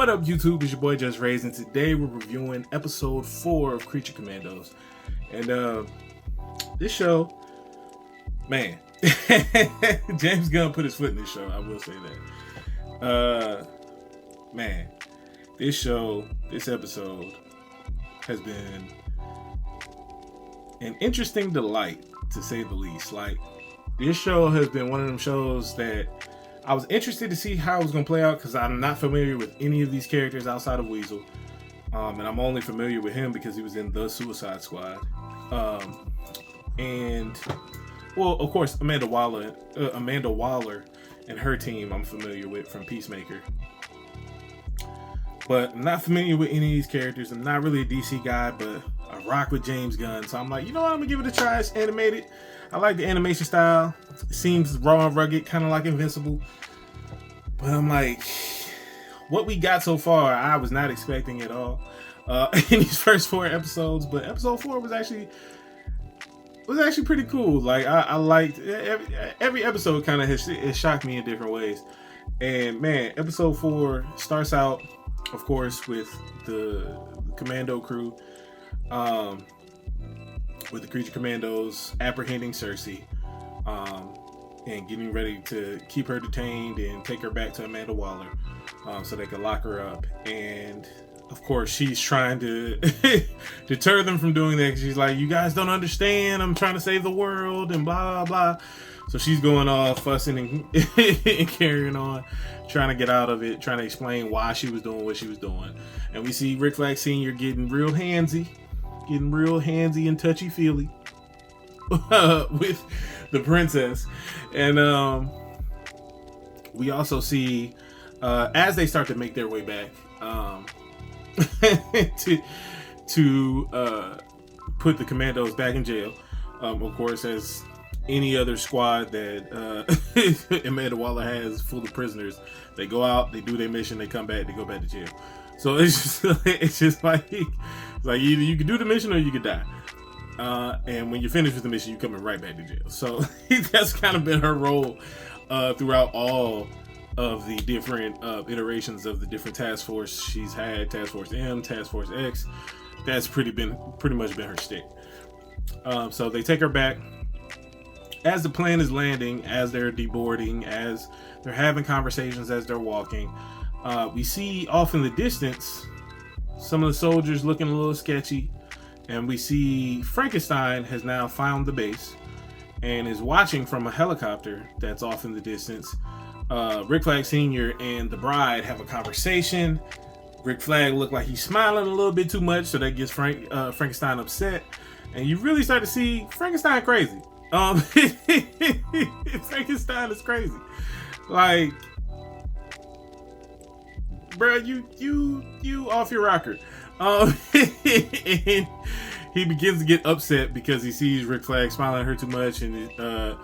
What up, YouTube? It's your boy JusRzd, and today we're reviewing episode 4 of Creature Commandos. And this show, man, James Gunn put his foot in this show. I will say that. Man, this episode has been an interesting delight, to say the least. Like, this show has been one of them shows that I was interested to see how it was going to play out, because I'm not familiar with any of these characters outside of Weasel. And I'm only familiar with him because he was in The Suicide Squad. And, well, of course, Amanda Waller and her team I'm familiar with from Peacemaker. But I'm not familiar with any of these characters. I'm not really a DC guy, but I rock with James Gunn. So I'm like, you know what? I'm going to give it a try. It's animated. I like the animation style. It seems raw and rugged, kind of like Invincible. But I'm like, what we got so far, I was not expecting at all in these first 4 episodes. But episode 4 was actually pretty cool. Like, I liked every episode. Kind of it shocked me in different ways. And man, episode 4 starts out, of course, with the commando crew, with the Creature Commandos apprehending Cersei, and getting ready to keep her detained and take her back to Amanda Waller, so they can lock her up. And of course, she's trying to deter them from doing that. She's like, "You guys don't understand. I'm trying to save the world," and blah blah. So she's going off, fussing and carrying on, trying to get out of it, trying to explain why she was doing what she was doing. And we see Rick Flag Sr. getting real handsy and touchy-feely with the princess. And we also see, as they start to make their way back, to put the commandos back in jail, of course, as any other squad that Amanda Waller has full of prisoners. They go out, they do their mission, they come back, they go back to jail. So it's just like either you can do the mission or you could die. And when you're finished with the mission, you're coming right back to jail. So that's kind of been her role throughout all of the different iterations of the different task force she's had. Task Force M, Task Force X. That's pretty much been her stick. So they take her back. As the plane is landing, as they're deboarding, as they're having conversations, as they're walking, we see off in the distance some of the soldiers looking a little sketchy, and we see Frankenstein has now found the base and is watching from a helicopter that's off in the distance. Rick Flag Sr. and the bride have a conversation. Rick Flag looked like he's smiling a little bit too much, so that gets Frankenstein upset, and you really start to see Frankenstein crazy. Frankenstein is crazy. Like, bro, you off your rocker. And he begins to get upset because he sees Rick Flag smiling at her too much, and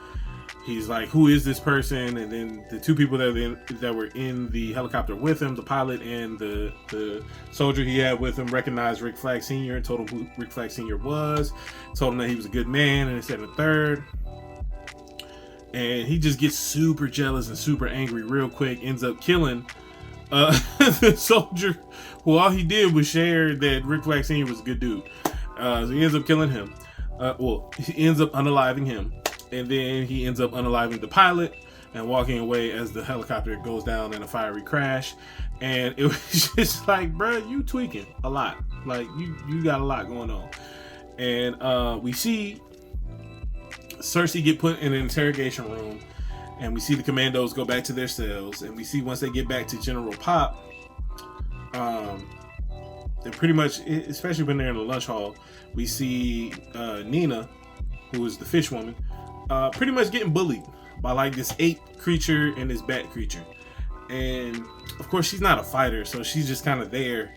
he's like, "Who is this person?" And then the two people that were in the helicopter with him, the pilot and the soldier he had with him, recognized Rick Flag Sr. and told him who Rick Flag Sr. was, told him that he was a good man, and said a third. And he just gets super jealous and super angry real quick, ends up killing the soldier who all he did was share that Rick Flag Sr. was a good dude. So he ends up killing him. He ends up unaliving him. And then he ends up unaliving the pilot and walking away as the helicopter goes down in a fiery crash. And it was just like, bro, you tweaking a lot. Like, you got a lot going on. And we see Cersei get put in an interrogation room, and we see the commandos go back to their cells, and we see once they get back to General Pop, they're pretty much, especially when they're in the lunch hall, we see Nina, who is the fish woman, pretty much getting bullied by like this ape creature and this bat creature. And of course, she's not a fighter, so she's just kind of there,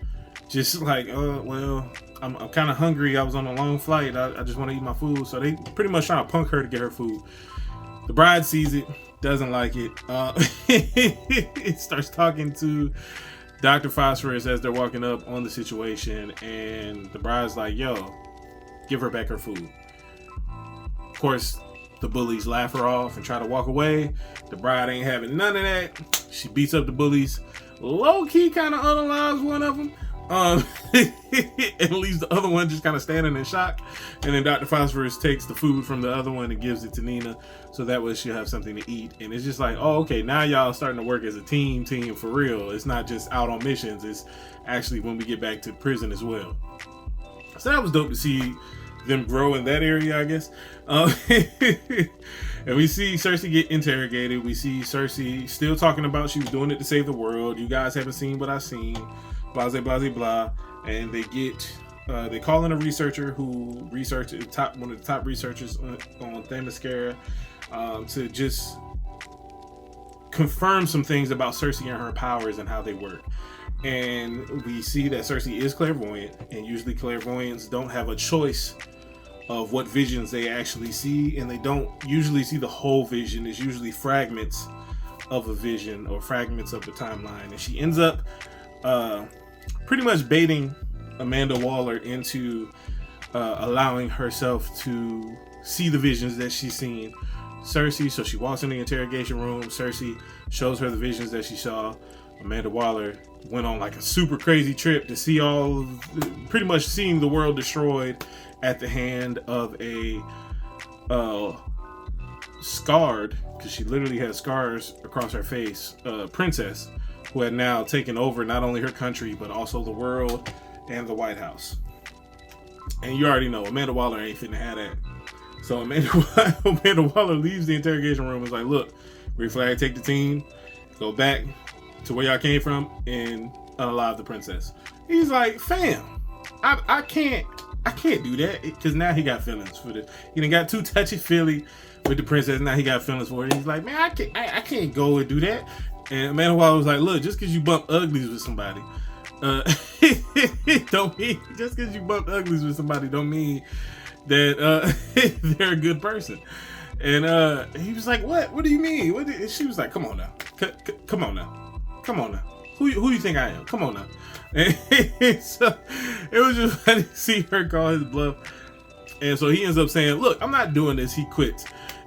just like, well, I'm kind of hungry. I was on a long flight. I just want to eat my food. So they pretty much trying to punk her to get her food. The bride sees it, doesn't like it. It starts talking to Dr. Phosphorus as they're walking up on the situation, and the bride's like, "Yo, give her back her food." Of course, the bullies laugh her off and try to walk away. The bride ain't having none of that. She beats up the bullies low-key kind of unalives one of them. And leaves the other one just kind of standing in shock. And then Dr. Phosphorus takes the food from the other one and gives it to Nina, so that way she'll have something to eat. And it's just like, oh, okay, now y'all starting to work as a team for real. It's not just out on missions. It's actually when we get back to prison as well. So that was dope to see them grow in that area, I guess. And we see Cersei get interrogated. We see Cersei still talking about she was doing it to save the world. You guys haven't seen what I've seen. Blah, blah, blah, blah. And they get, they call in a researcher who researched one of the top researchers on Themyscira, to just confirm some things about Cersei and her powers and how they work. And we see that Cersei is clairvoyant, and usually clairvoyants don't have a choice of what visions they actually see, and they don't usually see the whole vision. It's usually fragments of a vision or fragments of the timeline. And she ends up pretty much baiting Amanda Waller into allowing herself to see the visions that she's seen Cersei. So she walks in the interrogation room. Cersei shows her the visions that she saw. Amanda Waller went on like a super crazy trip to see pretty much seeing the world destroyed at the hand of a scarred, because she literally had scars across her face, princess who had now taken over not only her country but also the world and the White House. And you already know Amanda Waller ain't finna have that. So Amanda Waller leaves the interrogation room and is like, look, Rick Flag, take the team, go back to where y'all came from and unalive the princess. He's like, fam, I can't do that, because now he got feelings for this. He done got too touchy-feely with the princess. Now he got feelings for it. He's like, man, I can't go and do that. And Amanda Waller was like, look, just because you bump uglies with somebody, don't mean just because you bump uglies with somebody don't mean that they're a good person. And he was like, what do you mean? She was like, come on now, come on now. Who you think I am? Come on now. And so it was just funny to see her call his bluff. And so he ends up saying, look, I'm not doing this. He quits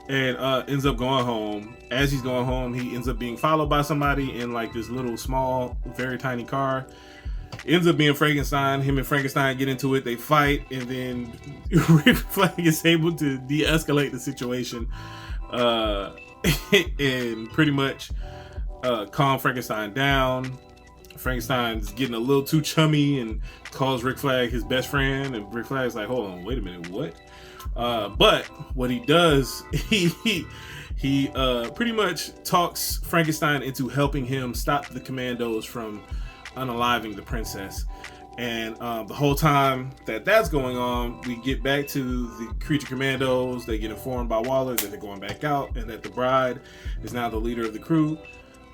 and ends up going home. As he's going home, he ends up being followed by somebody in like this little small, very tiny car. Ends up being Frankenstein. Him and Frankenstein get into it. They fight, and then Rick Flag is able to de-escalate the situation and pretty much calm Frankenstein down. Frankenstein's getting a little too chummy and calls Rick Flag his best friend, and Rick Flag's like, hold on, wait a minute, what? But what he does, he pretty much talks Frankenstein into helping him stop the Commandos from unaliving the princess. And the whole time that's going on, we get back to the creature Commandos. They get informed by Waller that they're going back out and that the bride is now the leader of the crew.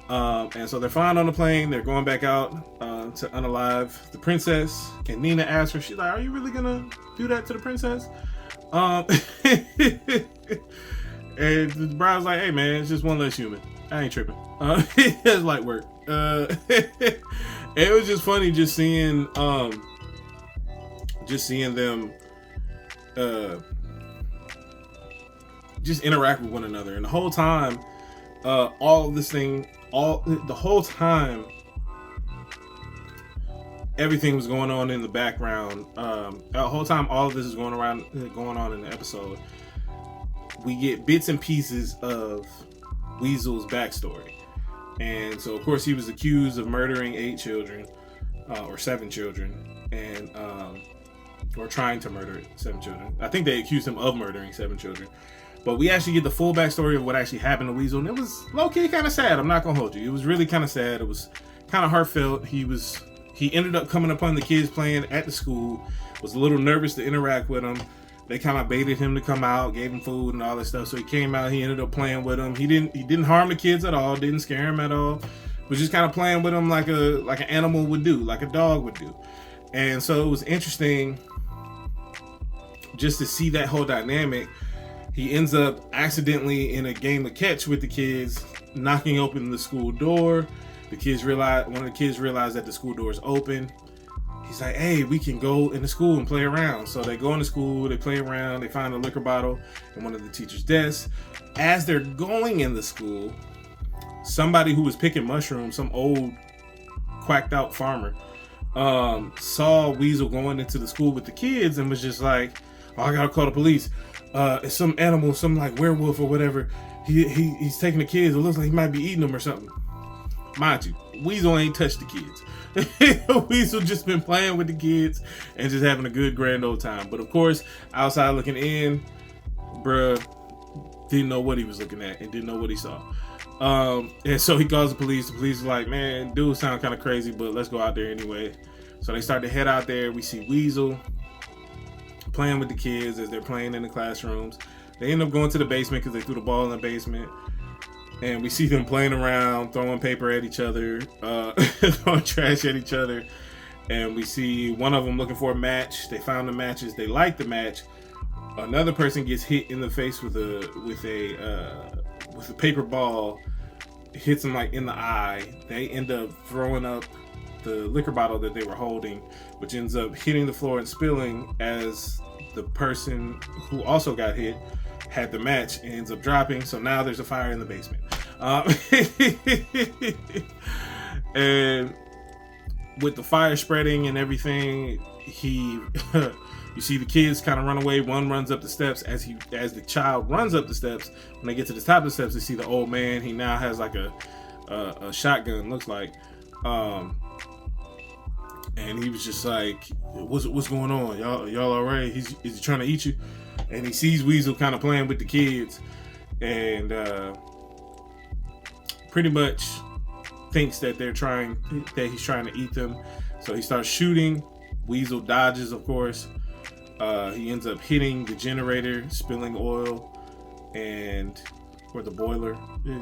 And so they're flying on the plane. They're going back out to unalive the princess. And Nina asks her, she's like, are you really gonna do that to the princess? And the bride's like, hey man, it's just one less human. I ain't tripping. It's light work. It was just funny just seeing them just interact with one another. And the whole time, the whole time everything was going on in the background. The whole time all of this is going on in the episode, we get bits and pieces of Weasel's backstory. And so of course he was accused of murdering 8 children, or 7 children, and or trying to murder 7 children. I think they accused him of murdering 7 children. But we actually get the full backstory of what actually happened to Weasel, and it was low-key kind of sad. I'm not gonna hold you. It was really kind of sad. It was kind of heartfelt. He ended up coming upon the kids playing at the school, was a little nervous to interact with them. They kind of baited him to come out, gave him food and all that stuff. So he came out, he ended up playing with them. He didn't harm the kids at all, didn't scare him at all. Was just kind of playing with them like an animal would do, like a dog would do. And so it was interesting just to see that whole dynamic. He ends up accidentally in a game of catch with the kids, knocking open the school door. One of the kids realized that the school door is open. He's like, hey, we can go into school and play around. So they go into school, they play around, they find a liquor bottle in one of the teacher's desks. As they're going in the school, somebody who was picking mushrooms, some old quacked out farmer, saw Weasel going into the school with the kids and was just like, oh, I gotta call the police. It's some animal, some like werewolf or whatever. He's taking the kids. It looks like he might be eating them or something. Mind you, Weasel ain't touched the kids. Weasel just been playing with the kids and just having a good grand old time. But of course, outside looking in, bruh didn't know what he was looking at and didn't know what he saw. And so he calls the police. The police is like, man, dude sound kind of crazy, but let's go out there anyway. So they start to head out there. We see Weasel playing with the kids as they're playing in the classrooms. They end up going to the basement because they threw the ball in the basement. And we see them playing around, throwing paper at each other, throwing trash at each other. And we see one of them looking for a match. They found the matches. They like the match. Another person gets hit in the face with a paper ball. It hits them like in the eye. They end up throwing up the liquor bottle that they were holding, which ends up hitting the floor and spilling as the person who also got hit had the match and ends up dropping. So now there's a fire in the basement. And with the fire spreading and everything, you see the kids kind of run away. One runs up the steps. As the child runs up the steps, when they get to the top of the steps, they see the old man. He now has like a shotgun, looks like. And he was just like, what's going on? Y'all all right? Is he trying to eat you? And he sees Weasel kind of playing with the kids and pretty much thinks that he's trying to eat them. So he starts shooting. Weasel dodges, of course. He ends up hitting the generator, spilling oil, or the boiler. I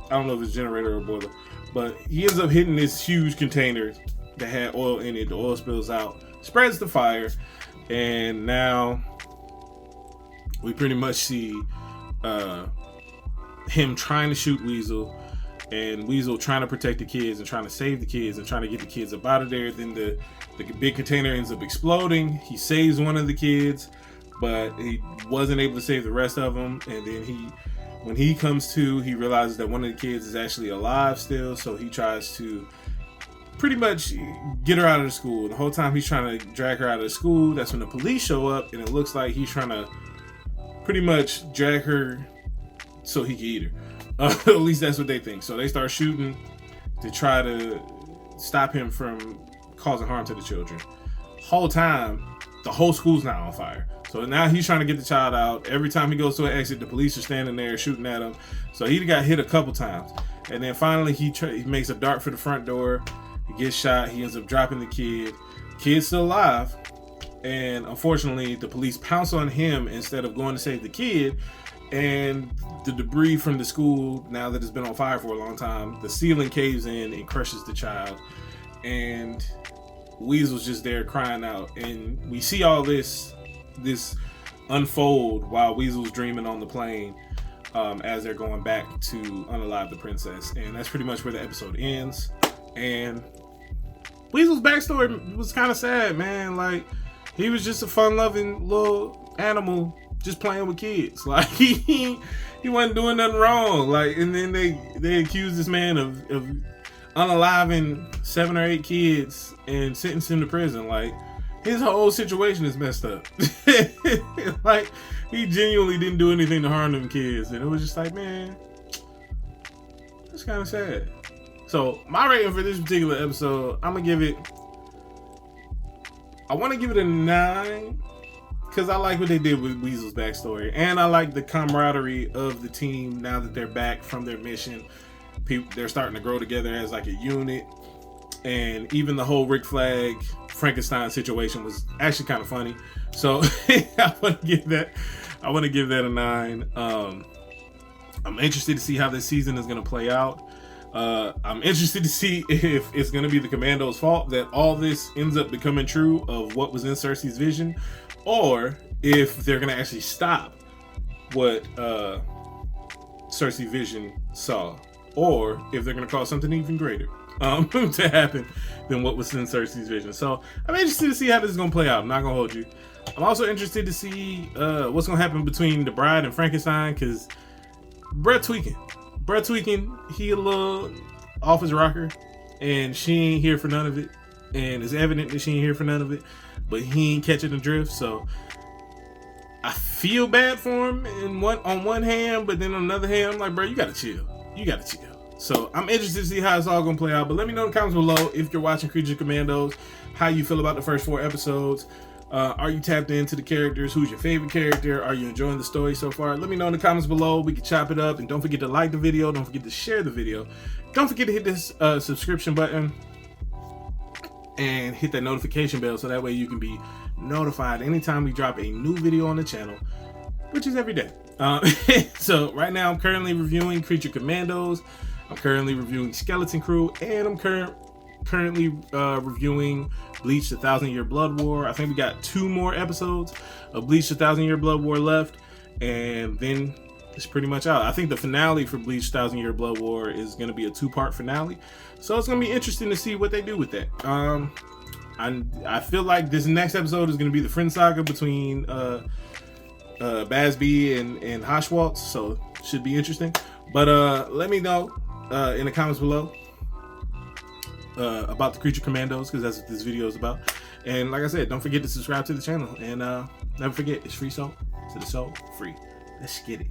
don't know if it's generator or boiler, but he ends up hitting this huge container that had oil in it. The oil spills out, spreads the fire, and now we pretty much see him trying to shoot Weasel, and Weasel trying to protect the kids and trying to save the kids and trying to get the kids up out of there. Then the big container ends up exploding. He saves one of the kids, but he wasn't able to save the rest of them. And then when he comes to, he realizes that one of the kids is actually alive still. So he tries to pretty much get her out of the school. The whole time he's trying to drag her out of the school, that's when the police show up, and it looks like he's trying to pretty much drag her so he can eat her. At least that's what they think. So they start shooting to try to stop him from causing harm to the children. Whole time, the whole school's now on fire. So now he's trying to get the child out. Every time he goes to an exit, the police are standing there shooting at him. So he got hit a couple times. And then finally he makes a dart for the front door. He gets shot. He ends up dropping the kid. Kid's still alive. And unfortunately, the police pounce on him instead of going to save the kid. And the debris from the school, now that it's been on fire for a long time, the ceiling caves in and crushes the child. And Weasel's just there crying out. And we see all this unfold while Weasel's dreaming on the plane as they're going back to unalive the princess. And that's pretty much where the episode ends. And Weasel's backstory was kind of sad, man. Like, he was just a fun-loving little animal just playing with kids. Like, he wasn't doing nothing wrong. Like, and then they accused this man of unaliving 7 or 8 kids and sentenced him to prison. Like, his whole situation is messed up. Like, he genuinely didn't do anything to harm them kids. And it was just like, man, that's kind of sad. So my rating for this particular episode, I want to give it a 9 because I like what they did with Weasel's backstory, and I like the camaraderie of the team now that they're back from their mission. They're starting to grow together as like a unit, and even the whole Rick Flag Frankenstein situation was actually kind of funny. So I want to give that a 9. I'm interested to see how this season is going to play out. I'm interested to see if it's going to be the Commandos' fault that all this ends up becoming true of what was in Cersei's vision, or if they're going to actually stop what Cersei's vision saw, or if they're going to cause something even greater to happen than what was in Cersei's vision. So I'm interested to see how this is going to play out. I'm not going to hold you. I'm also interested to see what's going to happen between the bride and Frankenstein, because Brett tweaking, he a little off his rocker, and she ain't here for none of it, and it's evident that she ain't here for none of it, but he ain't catching the drift. So I feel bad for him on one hand, but then on the other hand, I'm like, bro, you gotta chill. You gotta chill. So I'm interested to see how it's all gonna play out. But let me know in the comments below if you're watching Creature Commandos, how you feel about the first 4 episodes. Are you tapped into the characters? Who's your favorite character? Are you enjoying the story so far? Let me know in the comments below. We can chop it up. And don't forget to like the video. Don't forget to share the video. Don't forget to hit this subscription button and hit that notification bell so that way you can be notified anytime we drop a new video on the channel, which is every day. So right now I'm currently reviewing Creature Commandos. I'm currently reviewing Skeleton Crew, and I'm currently reviewing Bleach: The 1,000-Year Blood War. I think we got 2 more episodes of Bleach: The 1,000-Year Blood War left, and then it's pretty much out. I think the finale for Bleach: 1,000-Year Blood War is going to be a 2-part finale, so it's going to be interesting to see what they do with that. I feel like this next episode is going to be the friend saga between Basby and Hashwaltz, so should be interesting. But let me know in the comments below about the Creature Commandos, because that's what this video is about. And like I said, don't forget to subscribe to the channel, and never forget, it's free soul to the soul free. Let's get it.